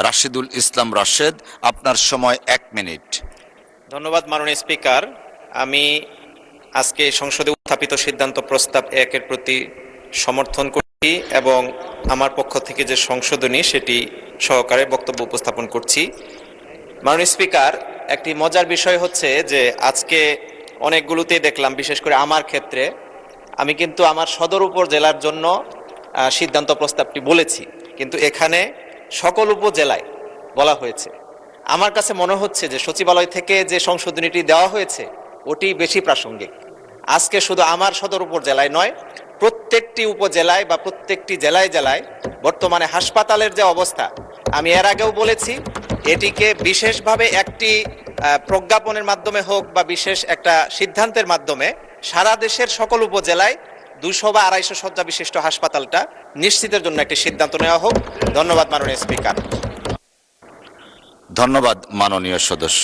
রাশেদুল ইসলাম রাশেদ, আপনার সময় 1 মিনিট। ধন্যবাদ মাননীয় স্পিকার। আমি আজকে সংসদে উত্থাপিত সিদ্ধান্ত প্রস্তাব 1-এর প্রতি সমর্থন করছি এবং আমার পক্ষ থেকে যে সংশোধনী সেটি সহকারে বক্তব্য উপস্থাপন করছি। মাননীয় স্পিকার, একটি মজার বিষয় হচ্ছে যে আজকে অনেকগুলোতেই দেখলাম, বিশেষ করে আমার ক্ষেত্রে, আমি কিন্তু আমার সদর উপজেলার জন্য সিদ্ধান্ত প্রস্তাবটি বলেছি, কিন্তু এখানে সকল উপজেলায় বলা হয়েছে। আমার কাছে মনে হচ্ছে যে সচিবালয় থেকে যে সংশোধনীটি দেওয়া হয়েছে ওটি বেশি প্রাসঙ্গিক। আজকে শুধু আমার সদর উপজেলায় নয়, প্রত্যেকটি উপজেলায় বা প্রত্যেকটি জেলায় জেলায় বর্তমানে হাসপাতালের যে অবস্থা, আমি এর আগেও বলেছি, এটিকে বিশেষভাবে একটি প্রজ্ঞাপনের মাধ্যমে হোক বা বিশেষ একটা সিদ্ধান্তের মাধ্যমে সারা দেশের সকল উপজেলায় 200 বা 250 শয্যা বিশিষ্ট হাসপাতালটা নিশ্চিতের জন্য একটি সিদ্ধান্ত নেওয়া হোক। ধন্যবাদ মাননীয় স্পিকার। ধন্যবাদ মাননীয় সদস্য।